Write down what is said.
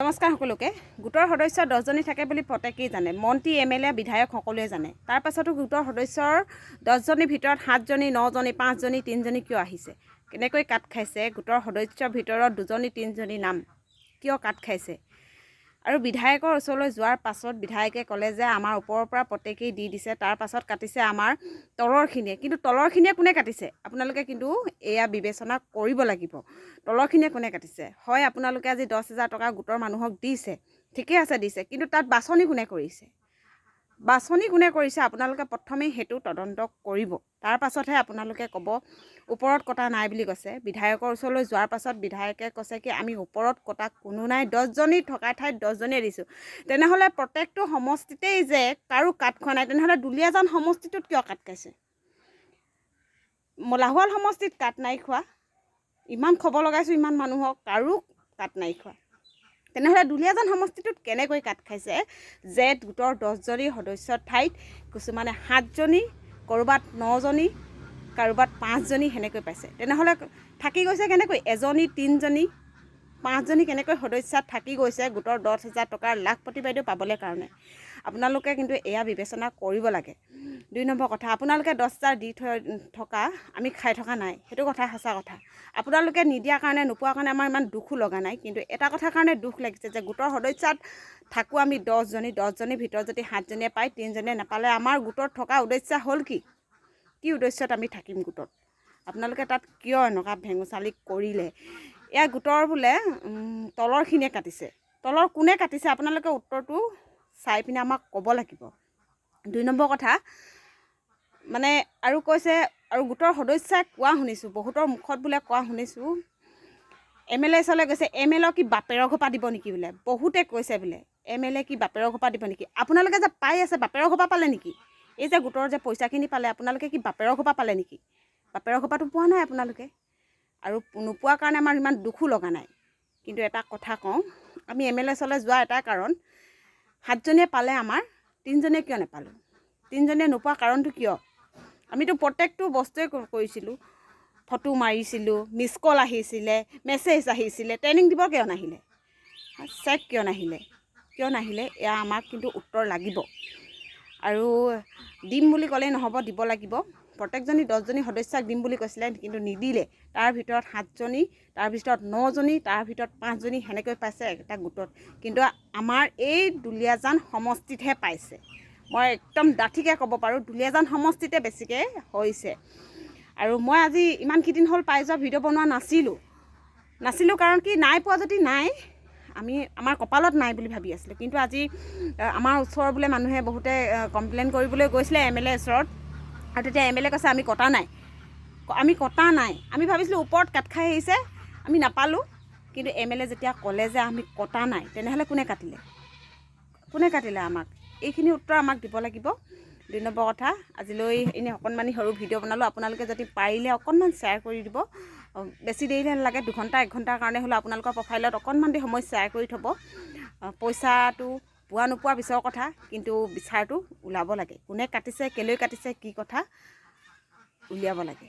নমস্কাৰ সকলোকে। গোটৰ সদস্য 10জনী থাকে বুলি প্ৰত্যেকেই জানে, মন্ত্ৰী MLA বিধায়ক সকলোৱে জানে। তাৰ পাছতো গোটৰ সদস্যৰ 10জনীৰ ভিতৰত 7জনী 9জনী 5জনী 3জনী কিয় আহিছে, কেনেকৈ কাট খাইছে? গোটৰ সদস্যৰ ভিতৰত 2জনী 3জনী নাম কিয় কাট খাইছে? আৰু বিধায়কৰ ওচৰলৈ যোৱাৰ পাছত বিধায়কে ক'লে যে আমাৰ ওপৰৰ পৰা প্ৰত্যেকেই দি দিছে, তাৰ পাছত কাটিছে আমাৰ তলৰখিনিয়ে। কিন্তু তলৰখিনিয়ে কোনে কাটিছে আপোনালোকে কিন্তু এয়া বিবেচনা কৰিব লাগিব। তলৰখিনিয়ে কোনে কাটিছে? হয়, আপোনালোকে আজি 10,000 টকা গোটৰ মানুহক দিছে, ঠিকে আছে দিছে, কিন্তু তাত বাছনি কোনে কৰিছে? বাছনি কোনে কৰিছে আপোনালোকে প্ৰথমেই সেইটো তদন্ত কৰিব। তাৰ পাছতহে আপোনালোকে ক'ব ওপৰত কটা নাই বুলি কৈছে। বিধায়কৰ ওচৰলৈ যোৱাৰ পাছত বিধায়কে কৈছে কি আমি ওপৰত কটা কোনো নাই, 10জনী থকা ঠাইত 10জনীয়ে দিছোঁ। তেনেহ'লে প্ৰত্যেকটো সমষ্টিতেই যে কাৰো কাট খোৱা নাই, তেনেহ'লে দুলীয়াজান সমষ্টিটোত কিয় কাট খাইছে? লাহোৱাল সমষ্টিত কাট নাই খোৱা, ইমান খবৰ লগাইছোঁ ইমান মানুহক, কাৰো কাট নাই খোৱা। তেনেহ'লে দুলীয়াজান সমষ্টিটোত কেনেকৈ কাট খাইছে যে গোটৰ 10জনী সদস্যৰ ঠাইত কিছুমানে 7জনী, ক'ৰবাত 9জনী, কাৰোবাত 5জনী সেনেকৈ পাইছে? তেনেহ'লে থাকি গৈছে কেনেকৈ 1জনী 3জনী 5জনী কেনেকৈ সদস্যা থাকি গৈছে গোটৰ 10,000 টকাৰ লাখপতি বাইদেউ পাবলৈ কাৰণে? আপোনালোকে কিন্তু এয়া বিবেচনা কৰিব লাগে। 2 নম্বৰ কথা, আপোনালোকে 10,000 দি থকা আমি খাই থকা নাই, সেইটো কথা সঁচা কথা। আপোনালোকে নিদিয়াৰ কাৰণে নোপোৱাৰ কাৰণে আমাৰ ইমান দুখো লগা নাই, কিন্তু এটা কথাৰ কাৰণে দুখ লাগিছে যে গোটৰ সদস্যাত থাকোঁ আমি 10জনীৰ ভিতৰত যদি 7জনীয়ে পায় 3জনীয়ে নাপালে আমাৰ গোটত থকা উদ্দেশ্য হ'ল কি উদ্দেশ্যত আমি থাকিম গোটত? আপোনালোকে তাত কিয় এনেকুৱা ভেঙুচালি কৰিলে? এয়া গোটৰ বোলে তলৰখিনিয়ে কাটিছে, তলৰ কোনে কাটিছে আপোনালোকে উত্তৰটো চাই পিনে আমাক ক'ব লাগিব। 2 নম্বৰ কথা, মানে আৰু কৈছে, আৰু গোটৰ সদস্যাই কোৱা শুনিছোঁ, বহুতৰ মুখত বোলে কোৱা শুনিছোঁ MLA ওচৰলৈ গৈছে, MLA কি বাপেৰৰ ঘৰপা দিব নেকি বোলে। বহুতে কৈছে বোলে MLA কি বাপেৰৰ ঘৰপা দিব নেকি? আপোনালোকে যে পাই আছে বাপেৰৰ ঘৰপা পালে নেকি? এই যে গোটৰ যে পইচাখিনি পালে আপোনালোকে কি বাপেৰৰ ঘৰপা পালে নেকি? বাপেৰৰ ঘৰপাতো পোৱা নাই আপোনালোকে, আৰু নোপোৱাৰ কাৰণে আমাৰ ইমান দুখো লগা নাই। কিন্তু এটা কথা কওঁ, আমি MLA ওচৰলৈ যোৱা এটা কাৰণ, 7জনীয়ে পালে আমাৰ 3জনীয়ে কিয় নাপালোঁ? 3জনীয়ে নোপোৱাৰ কাৰণটো কিয়? আমিতো প্ৰত্যেকটো বস্তুৱে কৰিছিলোঁ, ফটো মাৰিছিলোঁ, মিছ কল আহিছিলে, মেছেজ আহিছিলে, ট্ৰেইনিং দিব কিয় নাহিলে? চেক কিয় নাহিলে? এয়া আমাক কিন্তু উত্তৰ লাগিব। আৰু দিম বুলি ক'লেই নহ'ব, দিব লাগিব। প্ৰত্যেকজনী 10জনী সদস্যাক দিম বুলি কৈছিলে, কিন্তু নিদিলে। তাৰ ভিতৰত 7জনী, তাৰ ভিতৰত 9জনী, তাৰ ভিতৰত 5জনী সেনেকৈ পাইছে এটা গোটত। কিন্তু আমাৰ এই দুলীয়াজান সমষ্টিতহে পাইছে। মই একদম ডাঠিকৈ ক'ব পাৰোঁ দুলীয়াজান সমষ্টিতে বেছিকৈ হৈছে। আৰু মই আজি ইমানকেইদিন হ'ল পাই যোৱা ভিডিঅ' বনোৱা নাছিলোঁ কাৰণ কি নাই পোৱা যদি নাই, আমাৰ কপালত নাই বুলি ভাবি আছিলোঁ। কিন্তু আজি আমাৰ ওচৰৰ বোলে মানুহে বহুতে কমপ্লেইন কৰিবলৈ গৈছিলে MLA ওচৰত, আৰু তেতিয়া MLA কৈছে আমি কটা নাই। আমি ভাবিছিলোঁ ওপৰত কাট খাই আহিছে, আমি নাপালোঁ। কিন্তু MLA যেতিয়া ক'লে যে আমি কটা নাই, তেনেহ'লে কোনে কাটিলে আমাক? এইখিনি উত্তৰ আমাক দিব লাগিব। 2 নম্বৰ কথা, আজিলৈ এনেই অকণমানি সৰু ভিডিঅ' বনালোঁ, আপোনালোকে যদি পাৰিলে অকণমান শ্বেয়াৰ কৰি দিব। বেছি দেৰি নালাগে, 2 ঘণ্টা 1 ঘণ্টাৰ কাৰণে হ'লেও আপোনালোকৰ প্ৰফাইলত অকণমান দেৰি সময় শ্বেয়াৰ কৰি থ'ব। পইচাটো পোৱা নোপোৱাৰ পিছৰ কথা, কিন্তু বিচাৰটো ওলাব লাগে। কোনে কাটিছে, কেলৈ কাটিছে, কি কথা উলিয়াব লাগে।